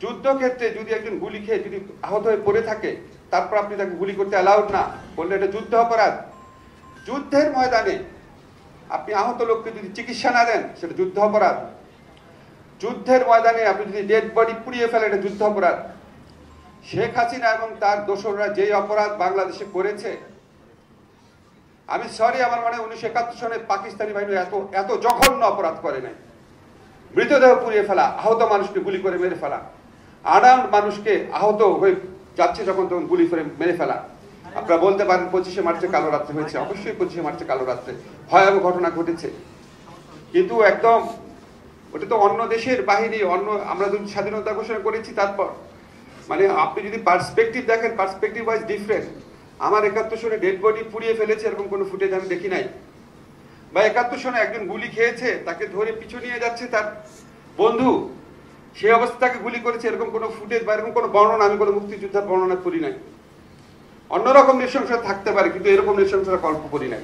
যুদ্ধক্ষেত্রে যদি একজন গুলি খেয়ে যদি আহত হয়ে পড়ে থাকে, তারপর আপনি তাকে গুলি করতে অ্যালাউড না, বললে এটা যুদ্ধ অপরাধ। যুদ্ধের ময়দানে আপনি আহত লোককে যদি চিকিৎসা না দেন, সেটা যুদ্ধ অপরাধ। যুদ্ধের ময়দানে আপনি যদি ডেড বডি পুড়িয়ে ফেলেন, এটা যুদ্ধ অপরাধ। শেখ হাসিনা এবং তার দোসররা যেই অপরাধ বাংলাদেশে করেছে, আমি সরি, আমার মনে 1971 সনে পাকিস্তানি বাহিনী এত জঘন্য অপরাধ করে নাই। মৃতদেহ পুড়িয়ে ফেলা, আহত মানুষকে গুলি করে মেরে ফেলা, আনার্মড মানুষকে আহত হয়ে যাচ্ছে যখন তখন গুলি করে মেরে ফেলা। আপনারা বলতে পারেন 25শে মার্চে কালো রাত্রে হয়েছে, অবশ্যই 25শে মার্চে কালো রাত্রে ভয়াবহ ঘটনা ঘটেছে, কিন্তু একদম ওটা তো অন্য দেশের বাহিনী, আমরা যদি স্বাধীনতা ঘোষণা করেছি তারপর, মানে আপনি যদি পার্সপেক্টিভ দেখেন, পার্সপেক্টিভ ওয়াইজ ডিফারেন্ট। আমার 71 সনে ডেড বডি পুড়িয়ে ফেলেছে এরকম কোনো ফুটেজ আমি দেখি নাই, বা 71 সনে একজন গুলি খেয়েছে, তাকে ধরে পিছু নিয়ে যাচ্ছে তার বন্ধু, সেই অবস্থাকে গুলি করেছে, এরকম কোনো ফুটেজ বা এরকম কোনো বর্ণনা আমি কোনো মুক্তিযোদ্ধার বর্ণনা করি নাই। অন্যরকম নৃশংসতা থাকতে পারে, কিন্তু এরকম নৃশংসতা কল্প করি নাই।